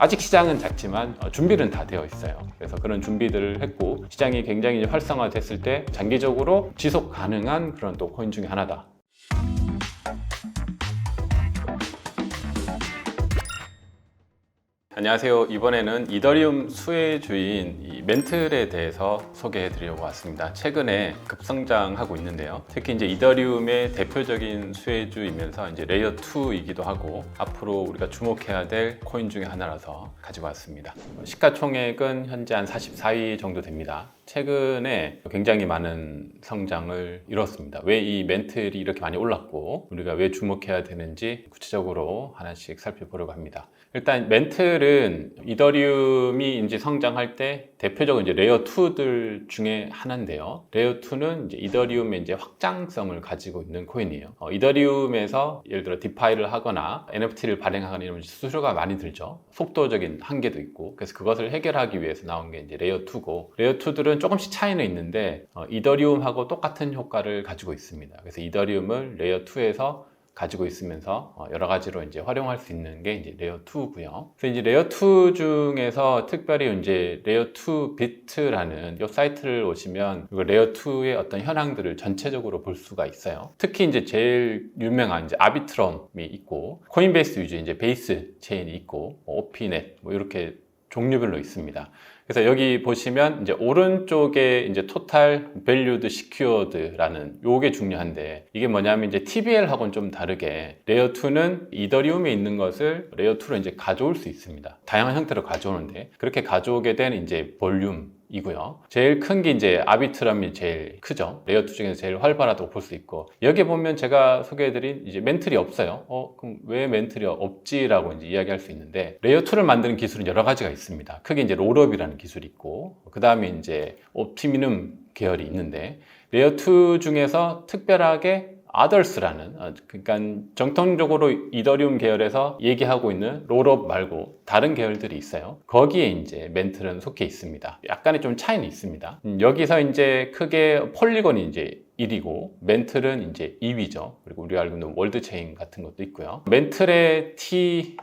아직 시장은 작지만 준비는 다 되어 있어요. 그래서 그런 준비들을 했고 시장이 굉장히 활성화됐을 때 장기적으로 지속 가능한 그런 또 코인 중에 하나다. 안녕하세요. 이번에는 이더리움 수혜주인 이 멘틀에 대해서 소개해 드리려고 왔습니다. 최근에 급성장하고 있는데요. 특히 이제 이더리움의 대표적인 수혜주이면서 이제 레이어 2이기도 하고 앞으로 우리가 주목해야 될 코인 중에 하나라서 가지고 왔습니다. 시가총액은 현재 한 44위 정도 됩니다. 최근에 굉장히 많은 성장을 이뤘습니다. 왜 이 멘틀이 이렇게 많이 올랐고 우리가 왜 주목해야 되는지 구체적으로 하나씩 살펴보려고 합니다. 일단 멘틀은 이더리움이 이제 성장할 때 대표적으로 이제 레이어 2들 중에 하나인데요. 레이어 2는 이제 이더리움의 이제 확장성을 가지고 있는 코인이에요. 이더리움에서 예를 들어 디파이를 하거나 NFT를 발행하거나 이러면 수수료가 많이 들죠. 속도적인 한계도 있고 그래서 그것을 해결하기 위해서 나온 게 이제 레이어 2고 레이어 2들은 조금씩 차이는 있는데 이더리움하고 똑같은 효과를 가지고 있습니다. 그래서 이더리움을 레이어 2에서 가지고 있으면서 여러 가지로 이제 활용할 수 있는 게 이제 레이어 2고요. 그래서 이제 레이어 2 중에서 특별히 이제 레이어 2 비트라는 이 사이트를 오시면 레이어 2의 어떤 현황들을 전체적으로 볼 수가 있어요. 특히 이제 제일 유명한 이제 아비트럼이 있고 코인베이스 위주 이제 베이스 체인이 있고 오피넷 뭐 이렇게 종류별로 있습니다. 그래서 여기 보시면 이제 오른쪽에 이제 토탈 밸류드 시큐어드라는 요게 중요한데 이게 뭐냐면 이제 TVL하고는 좀 다르게 레이어 2는 이더리움에 있는 것을 레이어 2로 이제 가져올 수 있습니다. 다양한 형태로 가져오는데 그렇게 가져오게 된 이제 볼륨 이고요. 제일 큰 게 이제 아비트럼이 제일 크죠. 레이어 2 중에서 제일 활발하다고 볼 수 있고 여기 보면 제가 소개해드린 이제 멘틀이 없어요. 그럼 왜 멘틀이 없지라고 이제 이야기할 수 있는데 레이어 2를 만드는 기술은 여러 가지가 있습니다. 크게 이제 롤업이라는 기술이 있고 그 다음에 이제 옵티미눔 계열이 있는데 레이어 2 중에서 특별하게 others라는 그러니까 정통적으로 이더리움 계열에서 얘기하고 있는 롤업 말고 다른 계열들이 있어요. 거기에 이제 멘틀은 속해 있습니다. 약간의 좀 차이는 있습니다. 여기서 이제 크게 폴리곤이 이제 1위고 멘틀은 이제 2위죠. 그리고 우리가 알고 있는 월드체인 같은 것도 있고요. 멘틀의 TVS는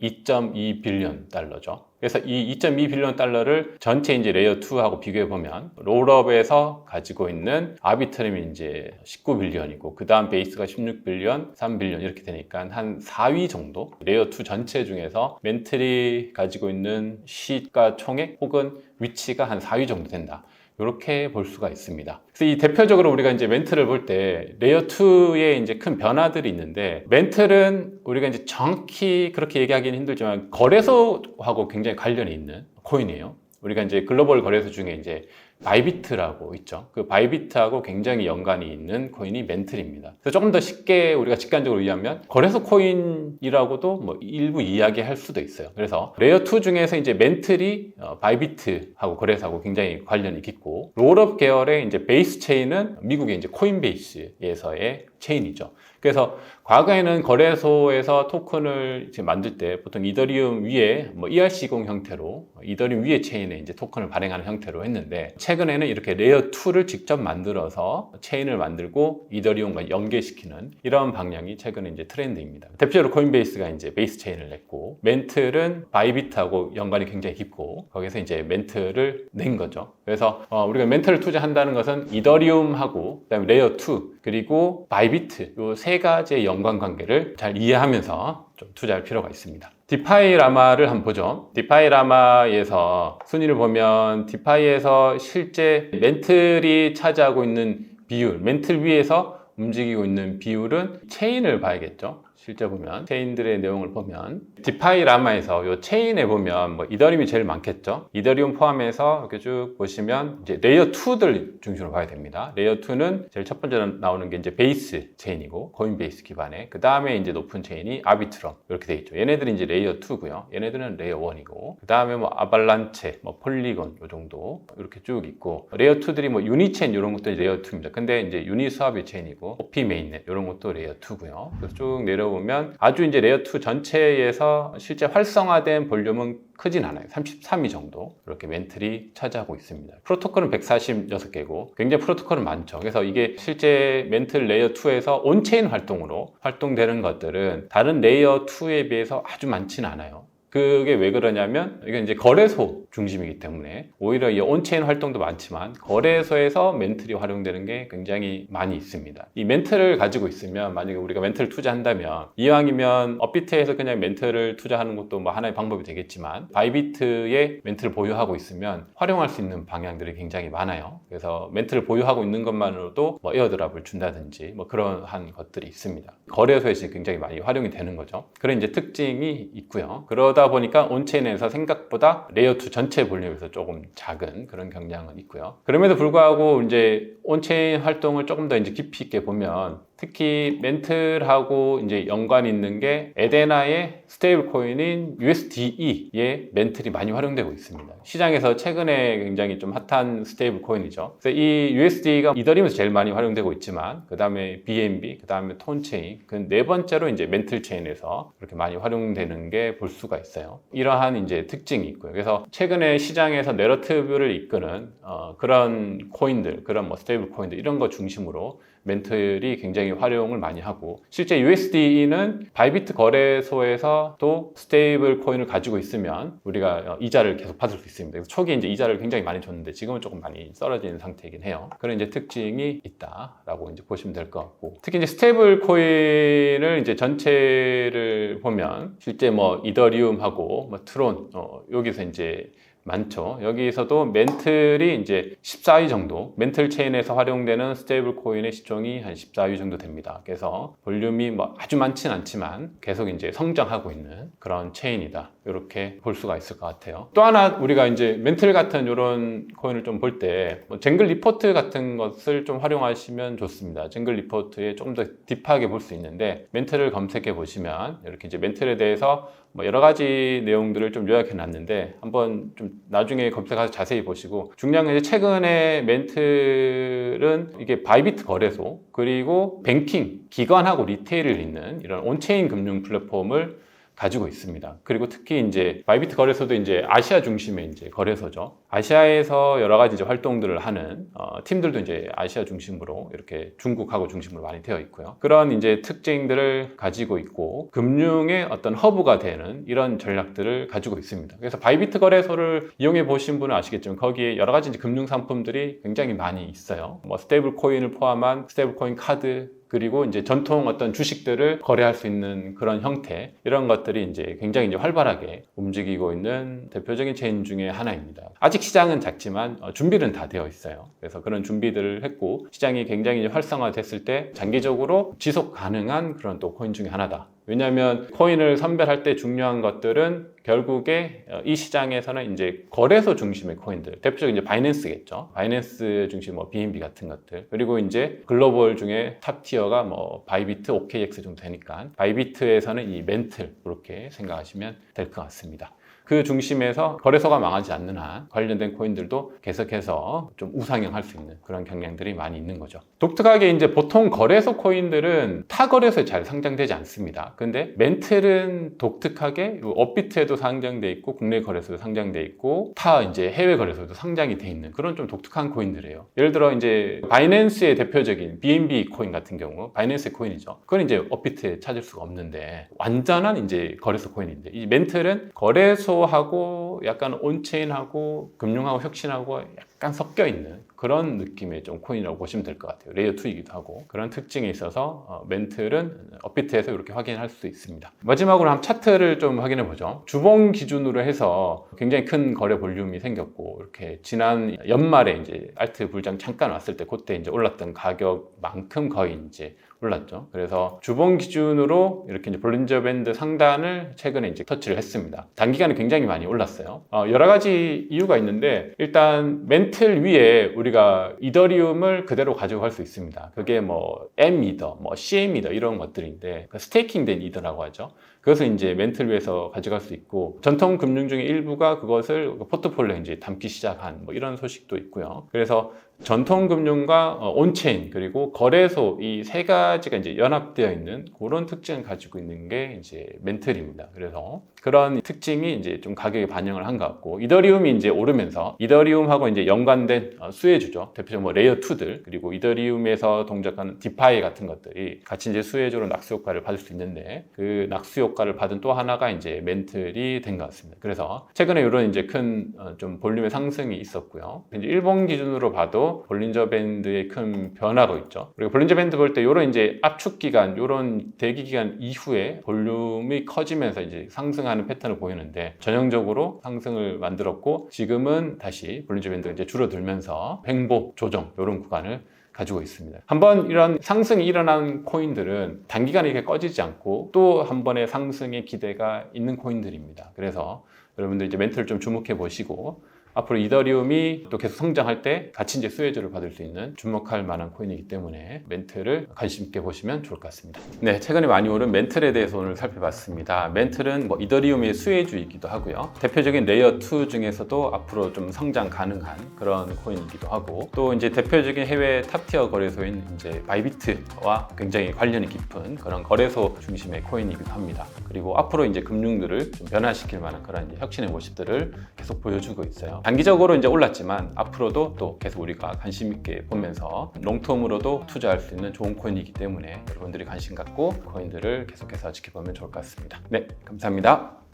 2.2 빌리언 달러죠. 그래서 이 2.2 빌리언 달러를 전체 이제 레이어 2하고 비교해 보면 롤업에서 가지고 있는 아비트럼이 이제 19 빌리언이고 그 다음 베이스가 16 빌리언, 3 빌리언 이렇게 되니까 한 4위 정도 레이어 2 전체 중에서 멘틀이 가지고 있는 시가 총액 혹은 위치가 한 4위 정도 된다. 이렇게 볼 수가 있습니다. 그래서 이 대표적으로 우리가 이제 멘틀을 볼 때 레이어 2의 이제 큰 변화들이 있는데 멘틀은 우리가 이제 정확히 그렇게 얘기하기는 힘들지만 거래소하고 굉장히 관련이 있는 코인이에요. 우리가 이제 글로벌 거래소 중에 이제 바이비트라고 있죠. 그 바이비트하고 굉장히 연관이 있는 코인이 멘틀입니다. 그래서 조금 더 쉽게 우리가 직관적으로 이해하면 거래소 코인이라고도 뭐 일부 이야기할 수도 있어요. 그래서 레이어 2 중에서 이제 멘틀이 바이비트하고 거래소하고 굉장히 관련이 깊고 롤업 계열의 이제 베이스 체인은 미국의 이제 코인베이스에서의 체인이죠. 그래서 과거에는 거래소에서 토큰을 이제 만들 때 보통 이더리움 위에 뭐 ERC20 형태로 이더리움 위에 체인에 이제 토큰을 발행하는 형태로 했는데 최근에는 이렇게 레이어 2를 직접 만들어서 체인을 만들고 이더리움과 연계시키는 이런 방향이 최근에 이제 트렌드입니다. 대표적으로 코인베이스가 이제 베이스 체인을 냈고 멘틀은 바이비트하고 연관이 굉장히 깊고 거기서 이제 멘틀을 낸 거죠. 그래서 우리가 멘틀을 투자한다는 것은 이더리움하고 그다음에 레이어 2 그리고 바이비트 요 세 가지의 연관 관계를 잘 이해하면서 좀 투자할 필요가 있습니다. 디파이 라마를 한번 보죠. 디파이 라마에서 순위를 보면 디파이에서 실제 멘틀이 차지하고 있는 비율, 멘틀 위에서 움직이고 있는 비율은 체인을 봐야겠죠. 실제 보면 체인들의 내용을 보면 디파이 라마에서 이 체인에 보면 뭐 이더리움이 제일 많겠죠. 이더리움 포함해서 이렇게 쭉 보시면 이제 레이어 2들 중심으로 봐야 됩니다. 레이어 2는 제일 첫 번째로 나오는 게 이제 베이스 체인이고 코인베이스 기반의 그 다음에 이제 높은 체인이 아비트럼 이렇게 돼 있죠. 얘네들이 이제 레이어 2고요. 얘네들은 레이어 1이고 그 다음에 뭐 아발란체, 뭐 폴리곤 요 정도 이렇게 쭉 있고 레이어 2들이 뭐 유니체인 이런 것도 레이어 2입니다. 근데 이제 유니스왑의 체인이고 오피 메인넷 이런 것도 레이어 2고요. 그래서 쭉 내려오면 아주 이제 레이어 2 전체에서 실제 활성화된 볼륨은 크진 않아요. 33위 정도 이렇게 멘틀이 차지하고 있습니다. 프로토콜은 146개고 굉장히 프로토콜은 많죠. 그래서 이게 실제 멘틀 레이어 2에서 온체인 활동으로 활동되는 것들은 다른 레이어 2에 비해서 아주 많지는 않아요. 그게 왜 그러냐면 이게 이제 거래소 중심이기 때문에 오히려 이 온체인 활동도 많지만 거래소에서 멘틀이 활용되는 게 굉장히 많이 있습니다. 이 멘틀을 가지고 있으면 만약에 우리가 멘틀을 투자한다면 이왕이면 업비트에서 그냥 멘틀을 투자하는 것도 뭐 하나의 방법이 되겠지만 바이비트에 멘틀을 보유하고 있으면 활용할 수 있는 방향들이 굉장히 많아요. 그래서 멘틀을 보유하고 있는 것만으로도 뭐 에어드랍을 준다든지 뭐 그러한 것들이 있습니다. 거래소에서 굉장히 많이 활용이 되는 거죠. 그런 이제 특징이 있고요. 그러다 보니까 온체인에서 생각보다 레이어2 전체 볼륨에서 조금 작은 그런 경향은 있고요. 그럼에도 불구하고 이제 온체인 활동을 조금 더 이제 깊이 있게 보면 특히 멘틀하고 이제 연관이 있는 게 에데나의 스테이블 코인인 USDE의 멘틀이 많이 활용되고 있습니다. 시장에서 최근에 굉장히 좀 핫한 스테이블 코인이죠. 그래서 이 USD가 이더리움에서 제일 많이 활용되고 있지만 그 다음에 BNB, 그 다음에 톤체인, 그 네 번째로 이제 멘틀 체인에서 그렇게 많이 활용되는 게 볼 수가 있어요. 이러한 이제 특징이 있고요. 그래서 최근에 시장에서 내러티브를 이끄는 그런 코인들, 그런 뭐 스테이블 코인들 이런 거 중심으로 멘틀이 굉장히 활용을 많이 하고 실제 USDE는 바이비트 거래소에서 또 스테이블 코인을 가지고 있으면 우리가 이자를 계속 받을 수 있습니다. 그래서 초기에 이제 이자를 굉장히 많이 줬는데 지금은 조금 많이 떨어지는 상태이긴 해요. 그런 이제 특징이 있다라고 이제 보시면 될 것 같고 특히 이제 스테이블 코인을 이제 전체를 보면 실제 뭐 이더리움하고 뭐 트론 여기서 이제 많죠. 여기서도 멘틀이 이제 14위 정도, 멘틀 체인에서 활용되는 스테이블 코인의 시총이 한 14위 정도 됩니다. 그래서 볼륨이 뭐 아주 많진 않지만 계속 이제 성장하고 있는 그런 체인이다. 이렇게 볼 수가 있을 것 같아요. 또 하나 우리가 이제 멘틀 같은 이런 코인을 좀 볼 때 뭐 쟁글 리포트 같은 것을 좀 활용하시면 좋습니다. 쟁글 리포트에 조금 더 딥하게 볼 수 있는데 멘틀을 검색해 보시면 이렇게 이제 멘틀에 대해서 뭐 여러 가지 내용들을 좀 요약해 놨는데 한번 좀 나중에 검색해서 자세히 보시고 중요한 건 이제 최근에 멘틀은 이게 바이비트 거래소 그리고 뱅킹 기관하고 리테일을 잇는 이런 온체인 금융 플랫폼을 가지고 있습니다. 그리고 특히 이제 바이비트 거래소도 이제 아시아 중심의 이제 거래소죠. 아시아에서 여러 가지 이제 활동들을 하는 팀들도 이제 아시아 중심으로 이렇게 중국하고 중심으로 많이 되어 있고요. 그런 이제 특징들을 가지고 있고 금융의 어떤 허브가 되는 이런 전략들을 가지고 있습니다. 그래서 바이비트 거래소를 이용해 보신 분은 아시겠지만 거기에 여러 가지 이제 금융 상품들이 굉장히 많이 있어요. 뭐 스테이블 코인을 포함한 스테이블 코인 카드 그리고 이제 전통 어떤 주식들을 거래할 수 있는 그런 형태 이런 것들이 이제 굉장히 이제 활발하게 움직이고 있는 대표적인 체인 중에 하나입니다. 아직 시장은 작지만 준비는 다 되어 있어요. 그래서 그런 준비들을 했고 시장이 굉장히 이제 활성화됐을 때 장기적으로 지속 가능한 그런 또 코인 중에 하나다. 왜냐하면 코인을 선별할 때 중요한 것들은 결국에 이 시장에서는 이제 거래소 중심의 코인들, 대표적으로 이제 바이낸스겠죠. 바이낸스 중심 뭐 BNB 같은 것들, 그리고 이제 글로벌 중에 탑 티어가 뭐 바이비트, OKX 정도 되니까 바이비트에서는 이 멘틀 그렇게 생각하시면 될 것 같습니다. 그 중심에서 거래소가 망하지 않는 한 관련된 코인들도 계속해서 좀 우상향할 수 있는 그런 경향들이 많이 있는 거죠. 독특하게 이제 보통 거래소 코인들은 타 거래소에 잘 상장되지 않습니다. 근데 멘틀은 독특하게 업비트에도 상장돼 있고 국내 거래소도 상장돼 있고 타 이제 해외 거래소도 상장이 돼 있는 그런 좀 독특한 코인들이에요. 예를 들어 이제 바이낸스의 대표적인 BNB 코인 같은 경우 바이낸스 코인이죠. 그건 이제 업비트에 찾을 수가 없는데 완전한 이제 거래소 코인인데 이 멘틀은 거래소 하고 약간 온체인하고 금융하고 혁신하고 약간 섞여 있는 그런 느낌의 좀 코인이라고 보시면 될 것 같아요. 레이어 2이기도 하고 그런 특징이 있어서 멘틀은 업비트에서 이렇게 확인할 수 있습니다. 마지막으로 한번 차트를 좀 확인해 보죠. 주봉 기준으로 해서 굉장히 큰 거래 볼륨이 생겼고 이렇게 지난 연말에 이제 알트 불장 잠깐 왔을 때 그때 이제 올랐던 가격만큼 거의 이제 올랐죠. 그래서 주봉 기준으로 이렇게 이제 볼린저 밴드 상단을 최근에 이제 터치를 했습니다. 단기간에 굉장히 많이 올랐어요. 여러 가지 이유가 있는데 일단 멘틀 위에 우리가 이더리움을 그대로 가지고 갈 수 있습니다. 그게 뭐 M 이더, 뭐 CM 이더 이런 것들인데 스테이킹된 이더라고 하죠. 그것을 이제 멘틀 위에서 가져갈 수 있고 전통 금융 중에 일부가 그것을 포트폴리오에 이제 담기 시작한 뭐 이런 소식도 있고요. 그래서 전통 금융과 온체인 그리고 거래소 이 세 가지가 이제 연합되어 있는 그런 특징을 가지고 있는 게 이제 멘틀입니다. 그래서 그런 특징이 이제 좀 가격에 반영을 한 것 같고 이더리움이 이제 오르면서 이더리움하고 이제 연관된 수혜주죠. 대표적으로 뭐 레이어 2들 그리고 이더리움에서 동작하는 디파이 같은 것들이 같이 이제 수혜주로 낙수 효과를 받을 수 있는데 그 낙수 효과를 받은 또 하나가 이제 멘틀이 된 것 같습니다. 그래서 최근에 이런 이제 큰 좀 볼륨의 상승이 있었고요. 이제 일본 기준으로 봐도 볼린저 밴드의 큰 변화가 있죠. 그리고 볼린저 밴드 볼 때 이런 이제 압축 기간, 이런 대기 기간 이후에 볼륨이 커지면서 이제 상승하는 패턴을 보이는데 전형적으로 상승을 만들었고 지금은 다시 볼린저 밴드가 이제 줄어들면서 횡보 조정 이런 구간을 가지고 있습니다. 한번 이런 상승이 일어난 코인들은 단기간에 이렇게 꺼지지 않고 또 한 번의 상승의 기대가 있는 코인들입니다. 그래서 여러분들 이제 멘트를 좀 주목해 보시고 앞으로 이더리움이 또 계속 성장할 때 같이 이제 수혜주를 받을 수 있는 주목할 만한 코인이기 때문에 멘틀을 관심 있게 보시면 좋을 것 같습니다. 네, 최근에 많이 오른 멘틀에 대해서 오늘 살펴봤습니다. 멘틀은 뭐 이더리움의 수혜주이기도 하고요. 대표적인 레이어 2 중에서도 앞으로 좀 성장 가능한 그런 코인이기도 하고 또 이제 대표적인 해외 탑티어 거래소인 이제 바이비트와 굉장히 관련이 깊은 그런 거래소 중심의 코인이기도 합니다. 그리고 앞으로 이제 금융들을 좀 변화시킬 만한 그런 이제 혁신의 모습들을 계속 보여주고 있어요. 단기적으로 이제 올랐지만 앞으로도 또 계속 우리가 관심 있게 보면서 롱텀으로도 투자할 수 있는 좋은 코인이기 때문에 여러분들이 관심 갖고 코인들을 계속해서 지켜보면 좋을 것 같습니다. 네, 감사합니다.